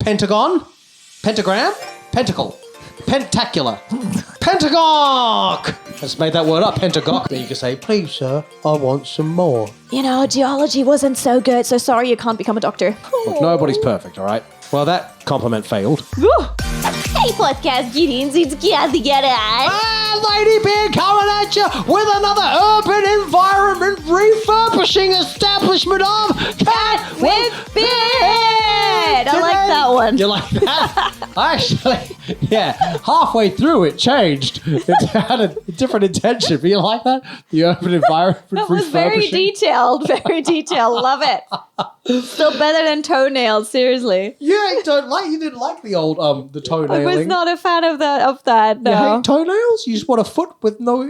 Pentagon, pentagram, pentacle, pentacular, pentagog. I just made that word up, pentagog. Then you can say, please, sir, I want some more. You know, geology wasn't so good, so sorry you can't become a doctor. Look, nobody's perfect, all right? Well, that compliment failed. Hey, podcast Gideons, it's Cathy Cat. Ladybeard coming at you with another urban environment refurbishing establishment of Cat With Beard! I like that one. You like that? Actually, yeah, halfway through it changed. It had a different intention, but you like that? The urban environment That was very detailed, very detailed. Love it. Still better than toenails, seriously. You didn't like the old the toenailing. I was not a fan of that. No. You hate toenails? You just want a foot with no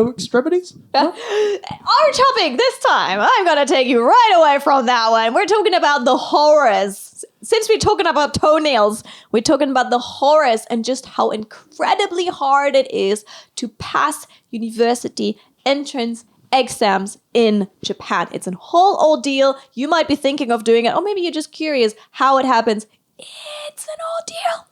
extremities? Our topic this time, I'm going to take you right away from that one. We're talking about the horrors. Since we're talking about toenails, we're talking about the horrors and just how incredibly hard it is to pass university entrance exams in Japan. It's a whole ordeal. You might be thinking of doing it, or maybe you're just curious how it happens. It's an ordeal.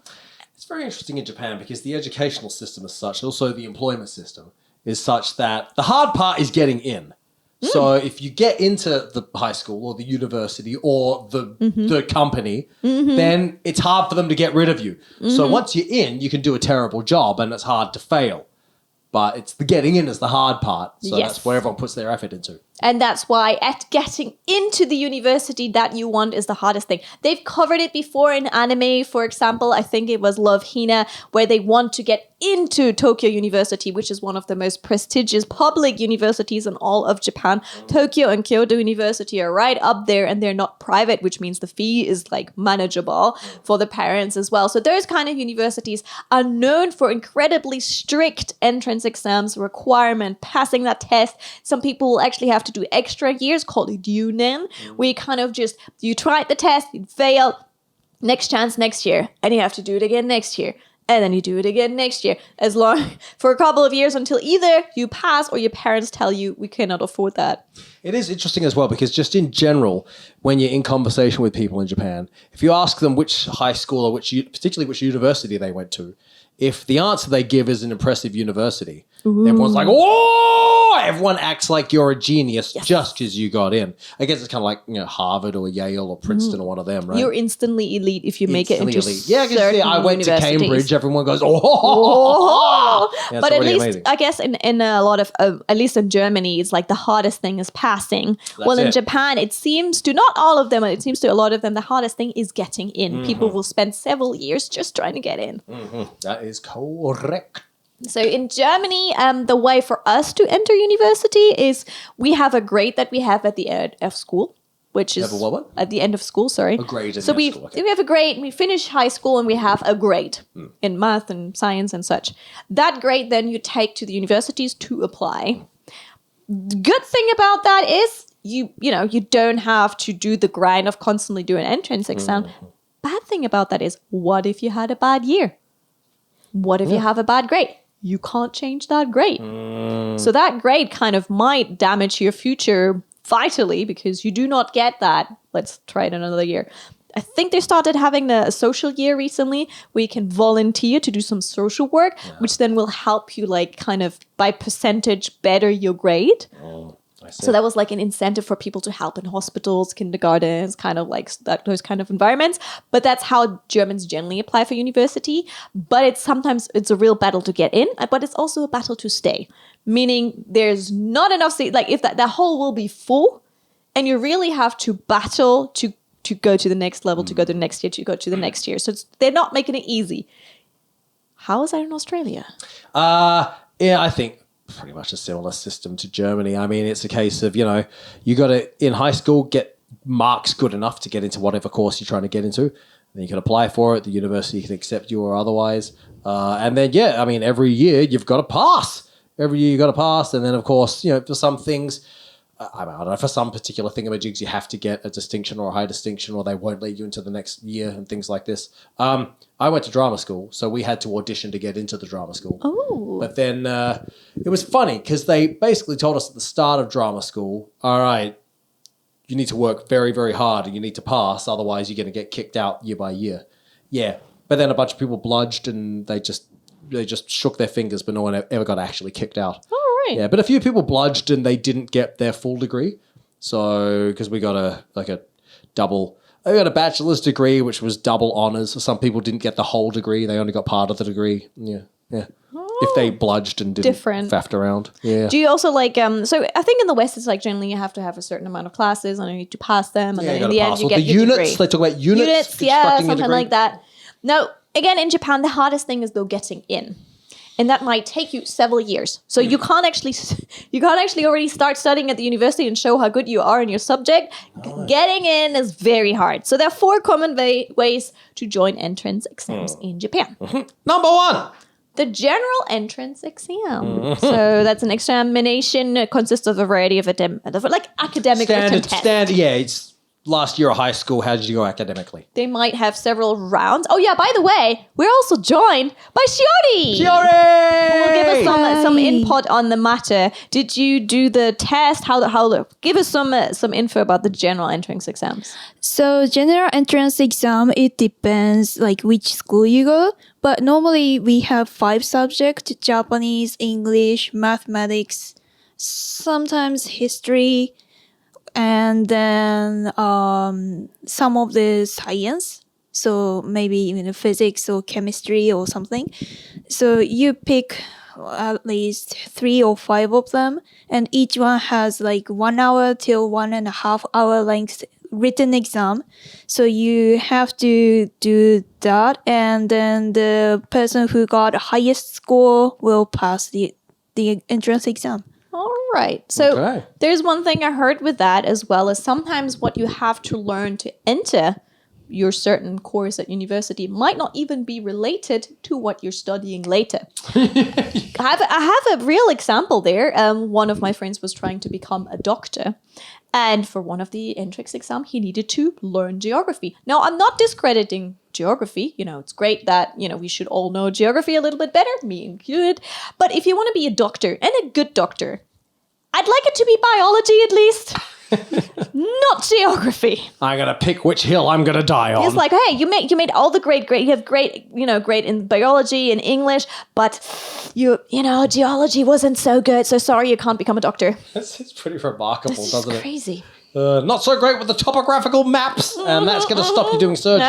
It's very interesting in Japan because the educational system is such, also the employment system is such that the hard part is getting in. So if you get into the high school or the university or the company, then it's hard for them to get rid of you. So once you're in, you can do a terrible job and it's hard to fail. But it's the getting in is the hard part. So that's where everyone puts their effort into. And that's why getting into the university that you want is the hardest thing. They've covered it before in anime, for example. I think it was Love Hina, where they want to get into Tokyo University, which is one of the most prestigious public universities in all of Japan. Tokyo and Kyoto University are right up there, and they're not private, which means the fee is like manageable for the parents as well. So those kind of universities are known for incredibly strict entrance exams requirement, passing that test. Some people will actually have to do extra years called yunen, where you kind of just, you tried the test, you fail, next chance next year, and you have to do it again next year. And then you do it again next year, as long for a couple of years until either you pass or your parents tell you we cannot afford that. It is interesting as well because just in general, when you're in conversation with people in Japan, if you ask them which high school or particularly which university they went to, if the answer they give is an impressive university, everyone's like, "Oh!" Everyone acts like you're a genius just because you got in. I guess it's kind of like Harvard or Yale or Princeton or one of them, right? You're instantly elite if you make it into elite. Yeah, certain I went to Cambridge. Everyone goes, Yeah, but at least amazing. I guess in a lot of at least in Germany, it's like the hardest thing is passing. In Japan, it seems to not all of them, it seems to a lot of them, the hardest thing is getting in. People will spend several years just trying to get in. That is correct. So in Germany, the way for us to enter university is we have a grade that we have at the end of school, which is at the end of school. Sorry, a grade. So we have a grade. We finish high school and we have a grade in math and science and such. That grade then you take to the universities to apply. Good thing about that is you don't have to do the grind of constantly doing an entrance exam. Bad thing about that is, what if you had a bad year? What if you have a bad grade? You can't change that grade. So that grade kind of might damage your future vitally because you do not get that. Let's try it another year. I think they started having a social year recently where you can volunteer to do some social work, which then will help you like kind of by percentage better your grade. So that was like an incentive for people to help in hospitals, kindergartens, kind of like those kind of environments. But that's how Germans generally apply for university. But sometimes it's a real battle to get in, but it's also a battle to stay. Meaning there's not enough seats. Like if that hall will be full and you really have to battle to go to the next level, to go to the next year, to go to the next year. So they're not making it easy. How is that in Australia? Yeah, I think pretty much a similar system to Germany. I mean, it's a case of, you got to, in high school, get marks good enough to get into whatever course you're trying to get into. Then you can apply for it. The university can accept you or otherwise. And then, every year you've got to pass. Every year you've got to pass. And then, of course, for some things, I don't know, for some particular thingamajigs, you have to get a distinction or a high distinction or they won't let you into the next year and things like this. I went to drama school, so we had to audition to get into the drama school. Oh. But then it was funny because they basically told us at the start of drama school, all right, you need to work very, very hard and you need to pass, otherwise you're going to get kicked out year by year. Yeah, but then a bunch of people bludged and they just shook their fingers, but no one ever got actually kicked out. Oh, right. Yeah, but a few people bludged and they didn't get their full degree. So because we got a double. I got a bachelor's degree, which was double honors. So some people didn't get the whole degree; they only got part of the degree. Yeah. If they bludged and didn't faffed around. Yeah. Do you also like so I think in the West it's like generally you have to have a certain amount of classes and you need to pass them and then in the end you get the your units. degree. They talk about units. Yeah, something like that. Now, again, in Japan, the hardest thing is though getting in. And that might take you several years. So you can't actually already start studying at the university and show how good you are in your subject. Getting in is very hard. So there are 4 common ways to join entrance exams in Japan. Number 1. The general entrance exam. So that's an examination. It consists of a variety of academic written tests. It's last year of high school. How did you go academically? They might have several rounds. Oh yeah, by the way, we're also joined by Shiori. Shiori! Will give us some input on the matter. Did you do the test? Give us some info about the general entrance exams. So general entrance exam, it depends like which school you go. But normally we have 5 subjects: Japanese, English, mathematics, sometimes history, and then some of the science. So maybe physics or chemistry or something. So you pick at least 3 or 5 of them, and each one has like 1 hour till 1.5 hour length written exam. So you have to do that, and then the person who got highest score will pass the entrance exam. All right. So there's one thing I heard with that as well as sometimes what you have to learn to enter your certain course at university might not even be related to what you're studying later. I have a real example there. One of my friends was trying to become a doctor. And for one of the entrance exam, he needed to learn geography. Now, I'm not discrediting geography. It's great that, we should all know geography a little bit better, me included. But if you want to be a doctor and a good doctor, I'd like it to be biology at least. Not geography. I'm gonna pick which hill I'm gonna die on. It's like, hey, you made all the great. You have great in biology and English, but geology wasn't so good. So sorry, you can't become a doctor. It's pretty remarkable, doesn't it? Crazy. Not so great with the topographical maps, and that's gonna stop you doing surgery.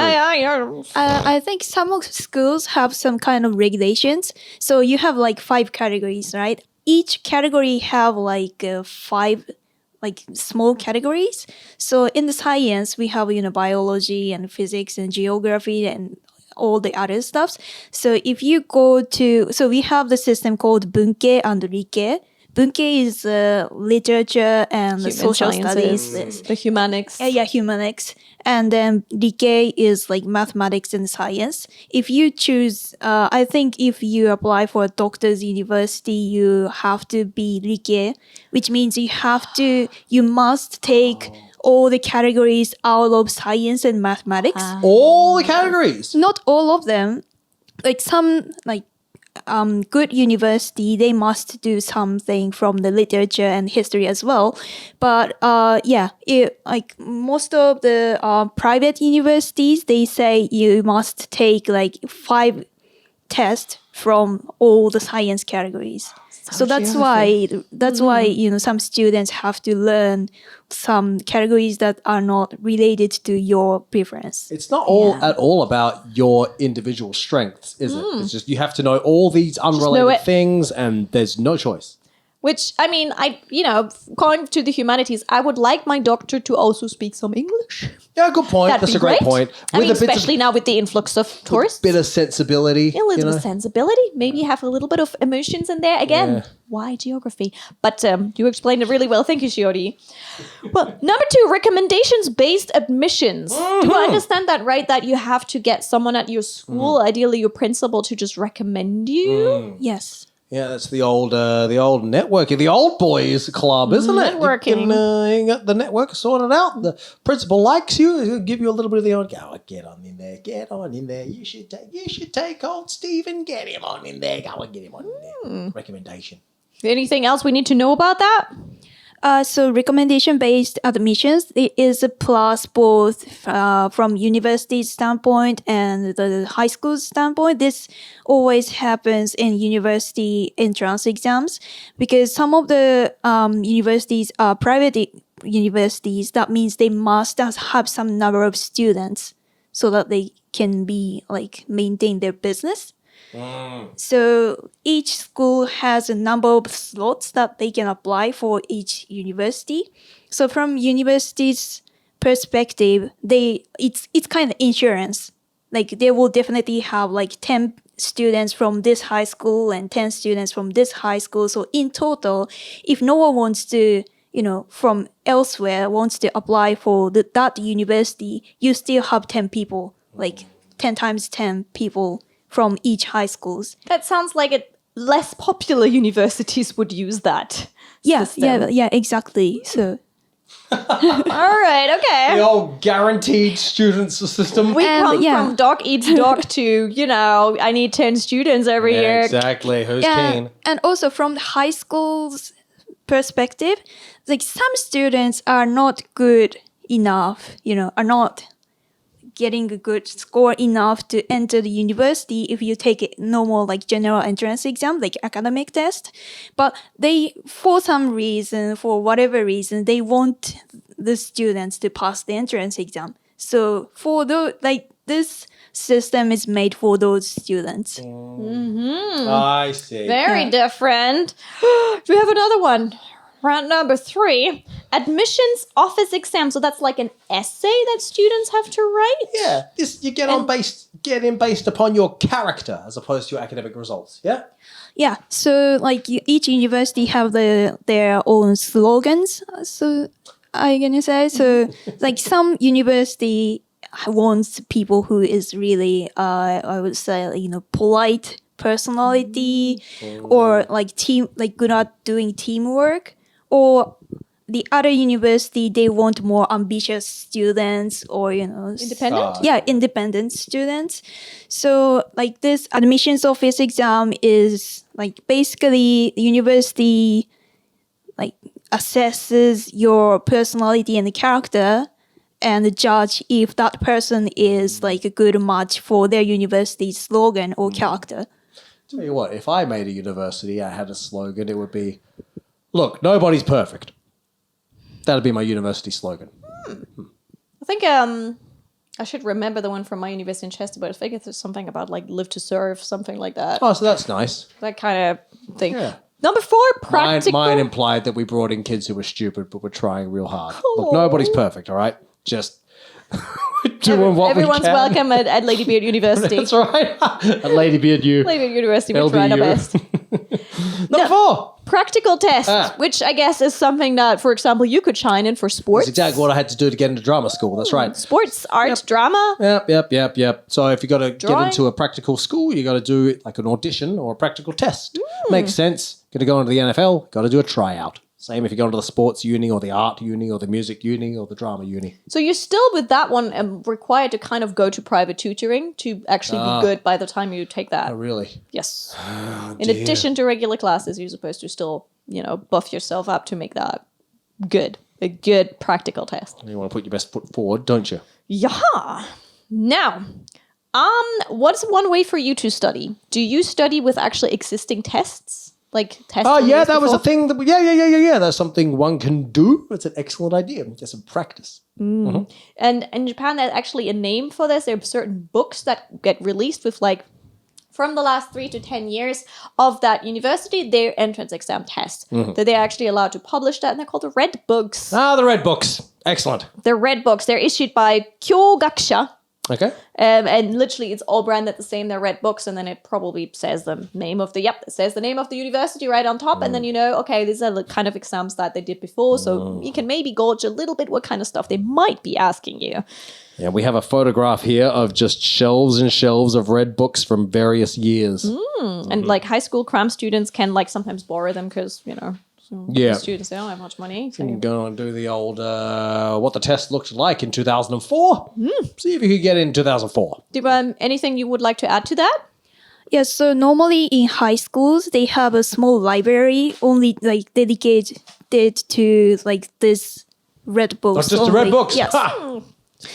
I think some of schools have some kind of regulations. So you have like 5 categories, right? Each category have like 5 small categories. So in the science, we have, biology and physics and geography and all the other stuffs. So if you go to, so we have the system called Bunke and Rike. Bunke is literature and social studies. The humanics. Yeah, humanics. And then Rike is like mathematics and science. If you choose, I think if you apply for a doctor's university, you have to be Rike, which means you must take all the categories out of science and mathematics. All the categories? Not all of them. Like some, good university, they must do something from the literature and history as well. But most of the private universities, they say you must take 5 tests from all the science categories. So that's why some students have to learn some categories that are not related to your preference. It's not at all about your individual strengths, is it? It's just you have to know all these unrelated things, and there's no choice. Which, I mean, going to the humanities, I would like my doctor to also speak some English. Yeah, good point. That's a great point. Especially now with the influx of tourists. A bit of sensibility. A little bit of sensibility. Maybe have a little bit of emotions in there. Again, why geography? But you explained it really well. Thank you, Shiori. Well, number 2, recommendations-based admissions. Do I understand that right? That you have to get someone at your school, ideally your principal, to just recommend you? Yes. Yeah, that's the old networking, the old boys club, isn't it? Networking. You got the network sorted out. The principal likes you. He'll give you a little bit of the old, get on in there. You should take old Stephen, get him on in there. Go and get him on in there. Recommendation. Anything else we need to know about that? So recommendation-based admissions it is a plus both from university standpoint and the high school standpoint. This always happens in university entrance exams because some of the universities are private universities. That means they must have some number of students so that they can be like maintain their business. So each school has a number of slots that they can apply for each university. So from university's perspective, it's kind of insurance. Like they will definitely have like 10 students from this high school and 10 students from this high school. So in total, if no one wants to, from elsewhere wants to apply for that university, you still have 10 people, like 10 times 10 people from each high schools. That sounds like less popular universities would use that. System. Yeah, exactly. So all right, okay. The old guaranteed students system. We come from dog eats dog to, I need 10 students every year. Exactly. Who's keen? And also from the high school's perspective, like some students are not good enough, are not getting a good score enough to enter the university if you take a normal like general entrance exam, like academic test. But they, for whatever reason, they want the students to pass the entrance exam. So for this system is made for those students. I see. Very different. We have another one. Round number 3, admissions office exam. So that's like an essay that students have to write? Yeah, you get in based upon your character as opposed to your academic results, yeah? Yeah, so like each university have their own slogans, so I'm gonna say. So like some university wants people who is really, I would say, polite personality or like good at doing teamwork. Or the other university, they want more ambitious students or, Independent? Independent students. So like this admissions office exam is like basically the university like assesses your personality and character and judge if that person is like a good match for their university's slogan or character. Tell you what, if I made a university, I had a slogan, it would be, look, nobody's perfect. That'd be my university slogan. I think I should remember the one from my university in Chester, but I think it's something about like live to serve, something like that. Oh, so that's nice. That kind of thing. Yeah. Number 4, practical. Mine implied that we brought in kids who were stupid, but were trying real hard. Look, nobody's perfect, all right? Just doing what we can. Everyone's welcome at Ladybeard University. That's right. At Ladybeard U. Ladybeard University, we tried our best. Number 4. Practical tests, which I guess is something that, for example, you could shine in for sports. That's exactly what I had to do to get into drama school. That's right. Sports, art, drama. Yep. So if you got to get into a practical school, you got to do like an audition or a practical test. Makes sense. Going to go into the NFL, got to do a tryout. Same if you go into the sports uni or the art uni or the music uni or the drama uni. So you're still with that one required to kind of go to private tutoring to actually be good by the time you take that. Oh, really? Yes. In addition to regular classes, you're supposed to still, buff yourself up to make that good. A good practical test. You want to put your best foot forward, don't you? Yeah. Now, what's one way for you to study? Do you study with actually existing tests? Like tests? Oh, yeah, that was a thing. Yeah. That's something one can do. It's an excellent idea. Just some practice. And in Japan, there's actually a name for this. There are certain books that get released with like, from the last 3 to 10 years of that university, their entrance exam tests. That they're actually allowed to publish that, and they're called the Red Books. Ah, the Red Books. Excellent. The Red Books. They're issued by Kyogakusha. Okay. And literally, it's all branded the same. They're red books, and then it probably says the name of it says the name of the university right on top, and then okay, these are the kind of exams that they did before, so you can maybe gauge a little bit what kind of stuff they might be asking you. Yeah, we have a photograph here of just shelves and shelves of red books from various years. And like high school cram students can like sometimes borrow them because students, they don't have much money. So. You can go and do the old what the test looked like in 2004. See if you could get in 2004. Do anything you would like to add to that? Yeah, so normally in high schools, they have a small library only like dedicated to like this red books. Just the red only. books. Yes. Ha!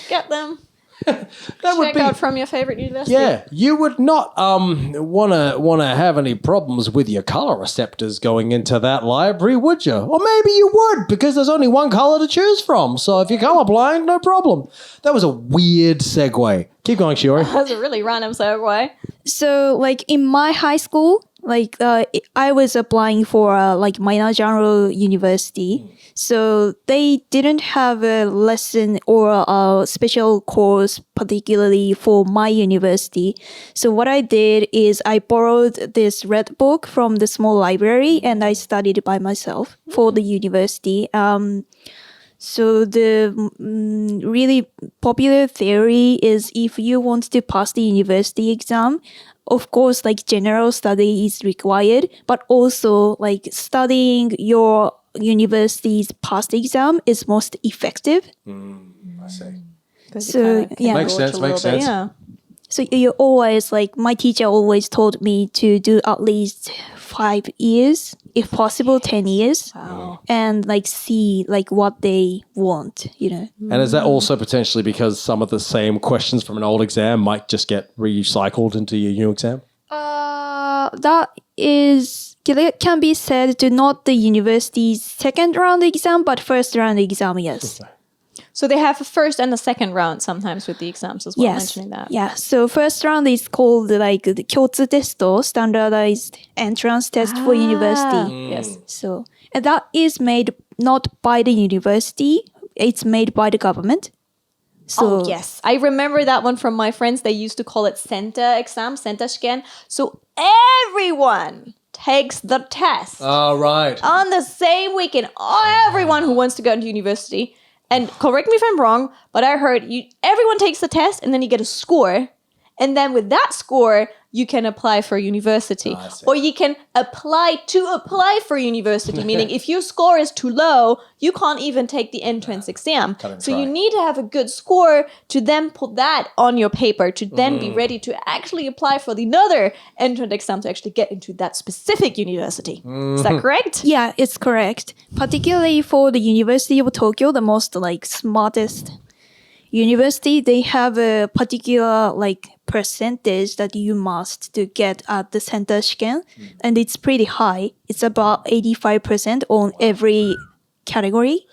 Get them. That would Check be out from your favorite university. Yeah, you would not wanna have any problems with your color receptors going into that library, would you? Or maybe you would, because there's only one color to choose from. So if you're colorblind, no problem. That was a weird segue. Keep going, Shiori. That's a really random segue. So like in my high school, like I was applying for like minor general university. So they didn't have a lesson or a special course particularly for my university. So what I did is I borrowed this red book from the small library and I studied by myself for the university. So the really popular theory is if you want to pass the university exam, of course, like general study is required, but also like studying your university's past exam is most effective. I see. So, yeah. Makes sense, makes sense. Yeah. So you always like my teacher always told me to do at least 5 years, if possible 10 years, and like see like what they want, you know. And is that also potentially because some of the same questions from an old exam might just get recycled into your new exam? That can be said to not the university's second round exam, but first round exam, yes. So they have a first and a second round sometimes with the exams as well, Yes. mentioning that. Yeah. So first round is called like the 共通テスト, standardized entrance test for university. Yes. So and that is made not by the university, it's made by the government. So Oh, yes. I remember that one from my friends. They used to call it Center exam, Center scan. So everyone takes the test Oh, right. on the same weekend. Everyone who wants to go into university. And correct me if I'm wrong, but I heard everyone takes the test and then you get a score. And then with that score, you can apply for university. I see. Or you can apply for university, meaning if your score is too low, you can't even take the entrance exam. Can't even So try. you need to have a good score to then put that on your paper, to then be ready to actually apply for the another entrance exam to actually get into that specific university. Is that correct? yeah, it's correct. Particularly for the University of Tokyo, the most like smartest university, they have a particular like percentage that you must to get at the center scan, and it's pretty high. It's about 85% on every category,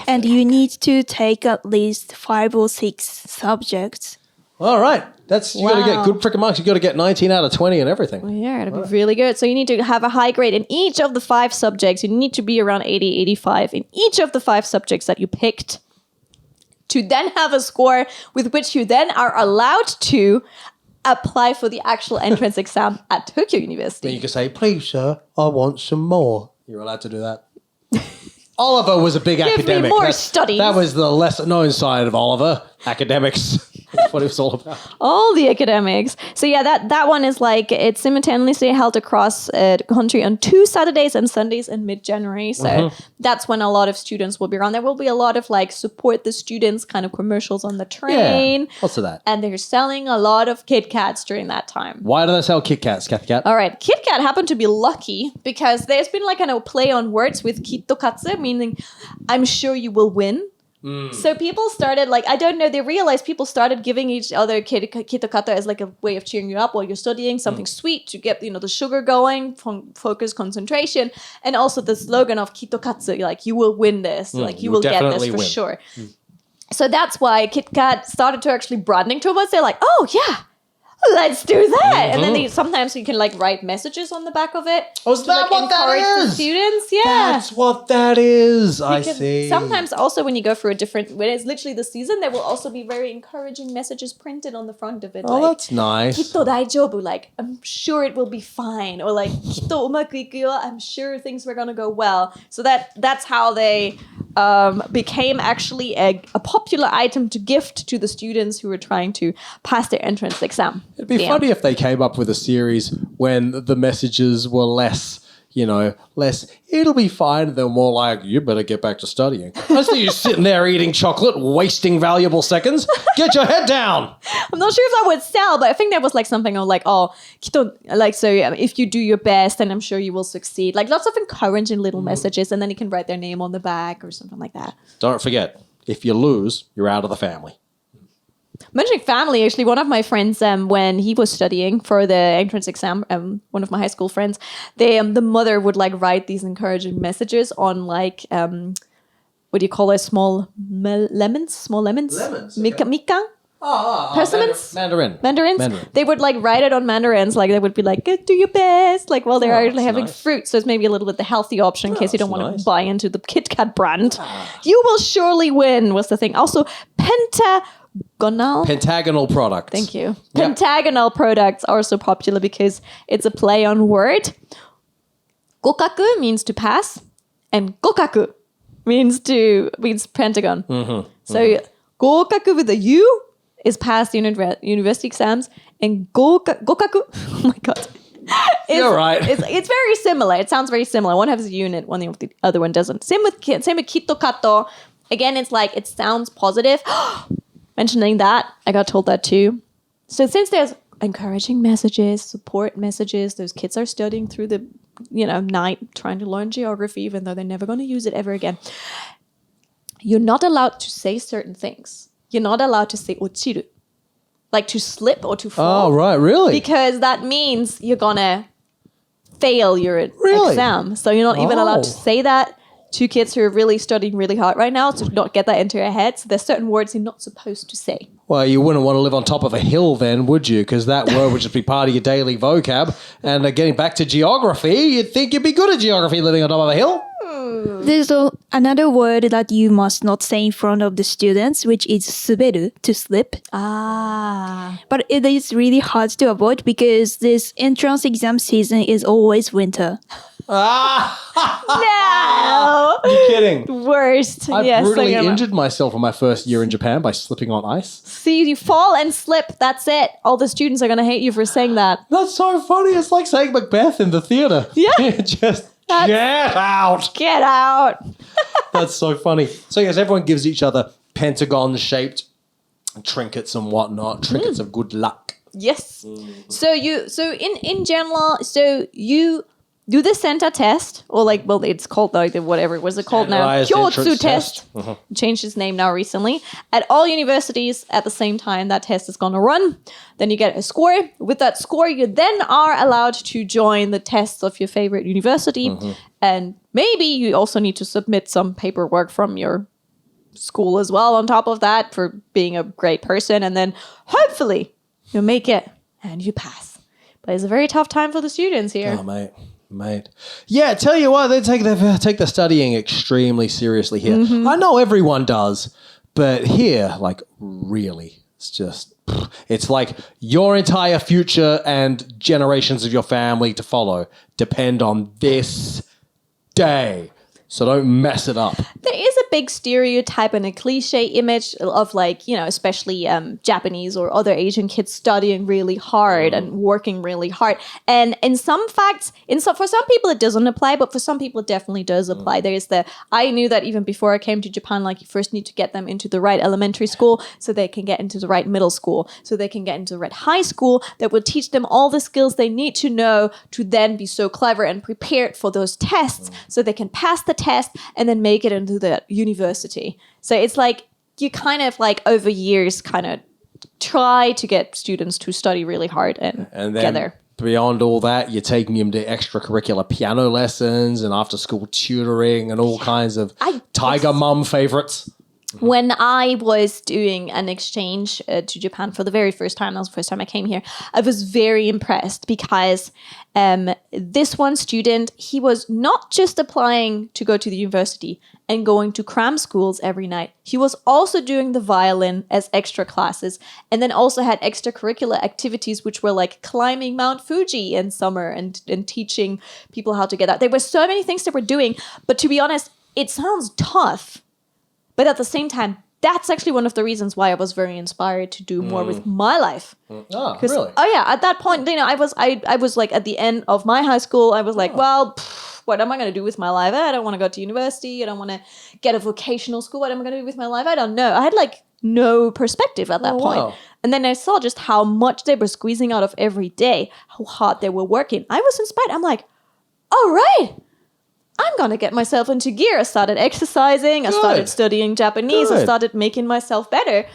and you need to take at least 5 or 6 subjects. All right. You got to get Wow. good freaking marks. You got to get 19 out of 20 and everything. Yeah, it'll be really good. So you need to have a high grade in each of the 5 subjects. You need to be around 80, 85 in each of the 5 subjects that you picked, to then have a score with which you then are allowed to apply for the actual entrance exam at Tokyo Then University. you can say, please, sir, I want some more. You're allowed to do that. Oliver was a big Give me academic. more studies. That was the lesser known side of Oliver. Academics. That's what it was all about. All the academics. So yeah, that one is like, it's simultaneously held across the country on 2 Saturdays and Sundays in mid-January. So that's when a lot of students will be around. There will be a lot of like support the students kind of commercials on the train. Yeah. Lots of that. And they're selling a lot of Kit Kats during that time. Why do they sell Kit Kats, Cathy Cat? All right, Kit Kat happened to be lucky because there's been like a play on words with Kitokatsu, meaning I'm sure you will win. So people started like, I don't know, they realized people started giving each other kitokata as like a way of cheering you up while you're studying, something sweet to get, the sugar going, focus, concentration, and also the slogan of kitokatsu, like you will win this, like you you will will get this definitely for win. sure. So that's why Kit Kat started to actually broadening towards, they're like, oh yeah, let's do that. And then sometimes you can like write messages on the back of it. Oh, is to, that like, what that encourage the is? students. Yeah. That's what that is. I Because see. sometimes also when you go through when it's literally the season, there will also be very encouraging messages printed on the front of it. Oh, like, that's nice. Kitto daijoubu, like, I'm sure it will be fine. Or like, Kitto umaku iku yo, I'm sure things were gonna go well. So that's how they became actually a popular item to gift to the students who were trying to pass their entrance exam. It'd be Damn. funny if they came up with a series when the messages were less, less, it'll be fine. They're more like, you better get back to studying. I see you sitting there eating chocolate, wasting valuable seconds. Get your head down. I'm not sure if that would sell, but I think there was like something of like, if you do your best, then I'm sure you will succeed. Like lots of encouraging little messages, and then you can write their name on the back or something like that. Don't forget, if you lose, you're out of the family. Mentioning family, actually, one of my friends, when he was studying for the entrance exam, one of my high school friends, the mother would like write these encouraging messages on like, what do you call it? Small lemons? Lemons, okay. Mikan? Persimmons? Mandarins. They would like write it on mandarins. Like they would be like, do your best. Like while they're actually having fruit. So it's maybe a little bit the healthy option in case you don't want to buy into the Kit Kat brand. You will surely win was the thing. Also, Pentagonal products. Thank you. Yep. Pentagonal products are so popular because it's a play on word. Gokaku means to pass, and gokaku means pentagon. So gokaku with a U is pass university exams, and gokaku, oh my god. You're right. It's very similar. It sounds very similar. One has a unit, one the other one doesn't. Same with kito kato. Again, it's like it sounds positive. Mentioning that, I got told that too. So since there's encouraging messages, support messages, those kids are studying through the night trying to learn geography, even though they're never going to use it ever again. You're not allowed to say certain things. You're not allowed to say ochiru, like to slip or to fall. Oh, right, really? Because that means you're going to fail your exam. So you're not even allowed to say that. Two kids who are really studying really hard right now to not get that into their heads. So there's certain words you're not supposed to say. Well, you wouldn't want to live on top of a hill then, would you? Because that word would just be part of your daily vocab. And getting back to geography, you'd think you'd be good at geography living on top of a hill. There's another word that you must not say in front of the students, which is suberu, to slip. But it is really hard to avoid because this entrance exam season is always winter. No! You're kidding. Worst. I brutally injured myself in my first year in Japan by slipping on ice. See, you fall and slip. That's it. All the students are going to hate you for saying that. That's so funny. It's like saying Macbeth in the theater. Yeah. Just get out. Get out. That's so funny. So yes, everyone gives each other pentagon-shaped trinkets and whatnot. Trinkets of good luck. Yes. So in general, you do the Senta test, or it's called whatever. What's it called now? KATU test. Changed its name now recently. At all universities at the same time, that test is going to run. Then you get a score. With that score, you then are allowed to join the tests of your favorite university. And maybe you also need to submit some paperwork from your school as well on top of that for being a great person. And then hopefully you make it and you pass. But it's a very tough time for the students here. Oh, mate. Yeah, tell you what, they take the studying extremely seriously here. I know everyone does, but here, really, it's like your entire future and generations of your family to follow depend on this day. So don't mess it up. There is a big stereotype and a cliche image of especially Japanese or other Asian kids studying really hard and working really hard. And in some facts, for some people it doesn't apply, but for some people it definitely does apply. There's I knew that even before I came to Japan, you first need to get them into the right elementary school so they can get into the right middle school, so they can get into the right high school that will teach them all the skills they need to know to then be so clever and prepared for those tests so they can pass the test and then make it into the university. So it's you kind of over years kind of try to get students to study really hard and then get there. Beyond all that, you're taking them to extracurricular piano lessons and after school tutoring and all kinds of tiger mum favorites. When I was doing an exchange to Japan for the very first time, that was the first time I came here, I was very impressed because this one student, he was not just applying to go to the university and going to cram schools every night. He was also doing the violin as extra classes and then also had extracurricular activities, which were like climbing Mount Fuji in summer and teaching people how to get out. There were so many things that we're doing, but to be honest, it sounds tough. But at the same time, that's actually one of the reasons why I was very inspired to do more with my life. Oh, really? Oh yeah, at that point, I was like at the end of my high school, I was like, well, what am I going to do with my life? I don't want to go to university. I don't want to get a vocational school. What am I going to do with my life? I don't know. I had like no perspective at that point. Wow. And then I saw just how much they were squeezing out of every day, how hard they were working. I was inspired. I'm like, all right, I'm going to get myself into gear. I started exercising. I started studying Japanese. I started making myself better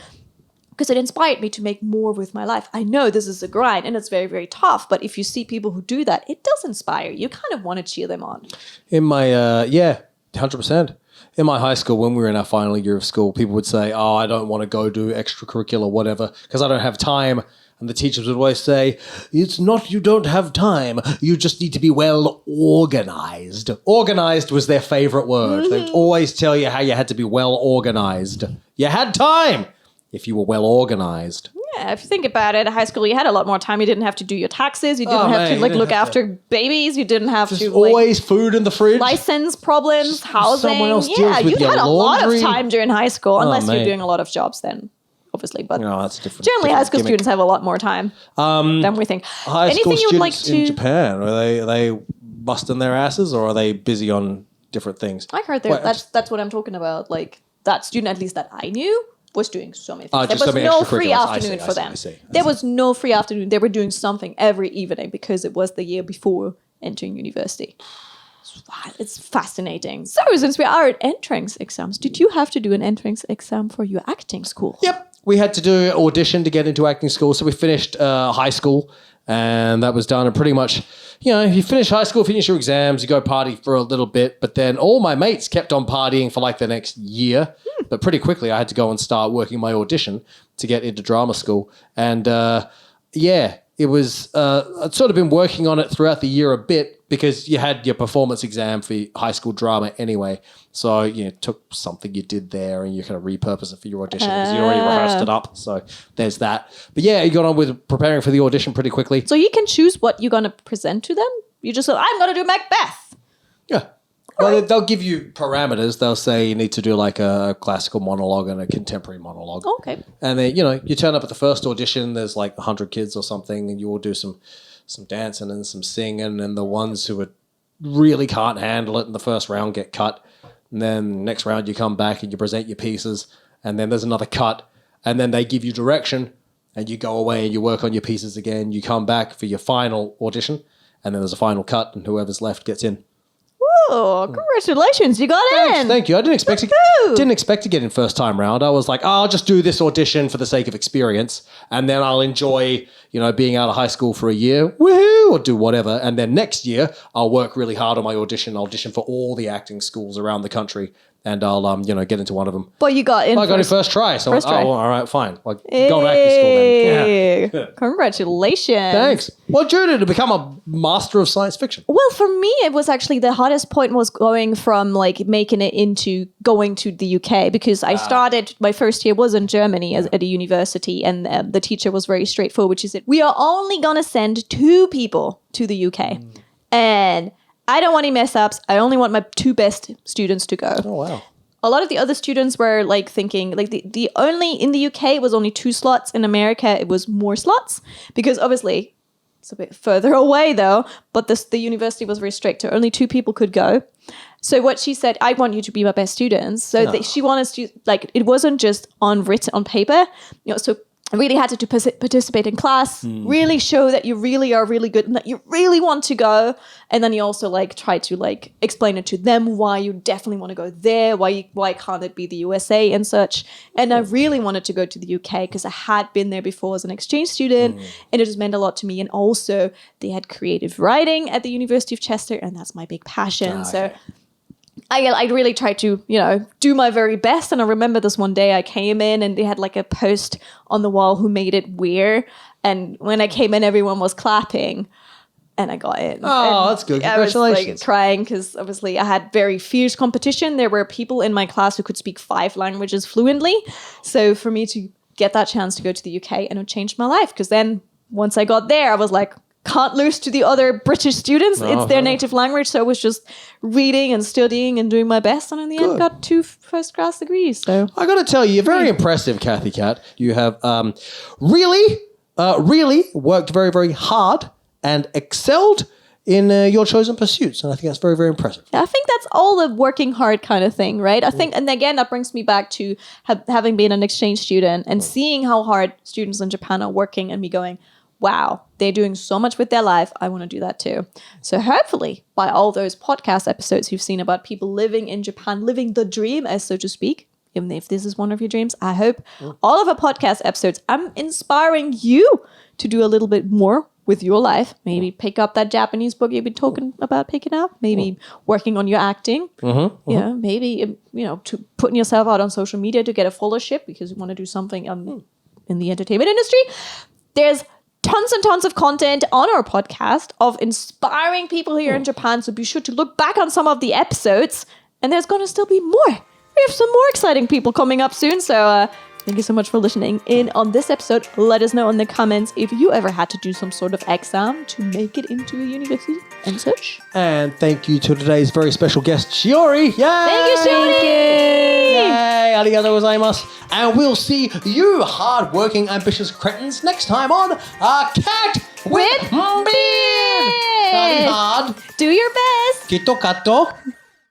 because it inspired me to make more with my life. I know this is a grind and it's very, very tough. But if you see people who do that, it does inspire you. You kind of want to cheer them on. In my, 100%. In my high school, when we were in our final year of school, people would say, oh, I don't want to go do extracurricular whatever because I don't have time. And the teachers would always say, it's not you don't have time. You just need to be well organized. Organized was their favorite word. They'd always tell you how you had to be well organized. You had time if you were well organized. Yeah, if you think about it, at high school, you had a lot more time. You didn't have to do your taxes. You didn't have to look after babies. You didn't have Just to always food in the fridge. license problems, housing. Someone else deals with you your had a lot laundry. of time during high school, unless you're mate. doing a lot of jobs then, obviously. But No, that's different. generally, high school gimmick. students have a lot more time than we think. High Anything school you would like students to? in Japan, are they busting their asses or are they busy on different things? I heard there. That's what I'm talking about. Like that student, at least that I knew, was doing so many things. There just was so many no free extracurriculars. afternoon for them. I see. There was no free afternoon. They were doing something every evening because it was the year before entering university. It's fascinating. So since we are at entrance exams, did you have to do an entrance exam for your acting school? Yep. We had to do an audition to get into acting school. So we finished high school and that was done. And pretty much, you finish high school, finish your exams, you go party for a little bit. But then all my mates kept on partying for like the next year. But pretty quickly I had to go and start working my audition to get into drama school. And it was, I'd sort of been working on it throughout the year a bit because you had your performance exam for high school drama anyway. So, it took something you did there and you kind of repurpose it for your audition because you already rehearsed it up. So there's that. But yeah, you got on with preparing for the audition pretty quickly. So you can choose what you're going to present to them? You just said, I'm going to do Macbeth. Yeah. Well, they'll give you parameters. They'll say you need to do like a classical monologue and a contemporary monologue. Okay. And then, you turn up at the first audition, there's like 100 kids or something, and you all do some dancing and some singing, and the ones who really can't handle it in the first round get cut. And then next round you come back and you present your pieces, and then there's another cut, and then they give you direction, and you go away and you work on your pieces again. You come back for your final audition, and then there's a final cut, and whoever's left gets in. Oh, congratulations. You got in. Thank you. I didn't expect to get in first time round. I was like, I'll just do this audition for the sake of experience, and then I'll enjoy, being out of high school for a year, woohoo, or do whatever. And then next year, I'll work really hard on my audition. I'll audition for all the acting schools around the country, and I'll, get into one of them. But you got in. I got in first try. So First try. well, all right, fine. Like, go to acting school then. Yeah. Congratulations. Thanks. What drew you to become a master of science fiction? Well, for me, it was actually the hardest point was going from like making it into going to the UK because I started, my first year was in Germany at a university, and the teacher was very straightforward. She said, we are only going to send 2 people to the UK. And I don't want any mess ups. I only want my 2 best students to go. Oh, wow. A lot of the other students were like thinking like the only in the UK it was only 2 slots. In America it was more slots because obviously it's a bit further away though, but the university was very strict. So only 2 people could go. So what she said, I want you to be my best students. So she wanted to like, it wasn't just written on paper, so I really had to participate in class, really show that you really are really good and that you really want to go. And then you also like try to like explain it to them why you definitely want to go there, why can't it be the USA and such. And I really wanted to go to the UK because I had been there before as an exchange student and it just meant a lot to me. And also they had creative writing at the University of Chester and that's my big passion. So I really tried to, do my very best. And I remember this one day I came in and they had like a post on the wall who made it weird. And when I came in, everyone was clapping and I got in. Oh, and that's good. I Congratulations. was like crying because obviously I had very fierce competition. There were people in my class who could speak 5 languages fluently. So for me to get that chance to go to the UK and it changed my life because then once I got there, I was like, can't lose to the other British students. It's their native language. So I was just reading and studying and doing my best. And in the end, got 2 first-class degrees. So I got to tell you, you're very impressive, Cathy Cat. You have really worked very, very hard and excelled in your chosen pursuits. And I think that's very, very impressive. I think that's all the working hard kind of thing, right? I think, and again, that brings me back to having been an exchange student and seeing how hard students in Japan are working and me going, wow, they're doing so much with their life. I want to do that too. So hopefully by all those podcast episodes you've seen about people living in Japan, living the dream, as so to speak, even if this is one of your dreams, I hope all of our podcast episodes, I'm inspiring you to do a little bit more with your life. Maybe pick up that Japanese book you've been talking about picking up. Maybe working on your acting. Yeah, maybe to putting yourself out on social media to get a followership because you want to do something in the entertainment industry. There's tons and tons of content on our podcast of inspiring people here in Japan. So be sure to look back on some of the episodes, and there's going to still be more. We have some more exciting people coming up soon. So thank you so much for listening in on this episode. Let us know in the comments if you ever had to do some sort of exam to make it into a university and such. And thank you to today's very special guest, Shiori. Yay! Thank you, Shiori! Yay! Arigatou gozaimasu. And we'll see you hard-working, ambitious cretins next time on Cat with Beard. Study hard. Do your best. Kito kato.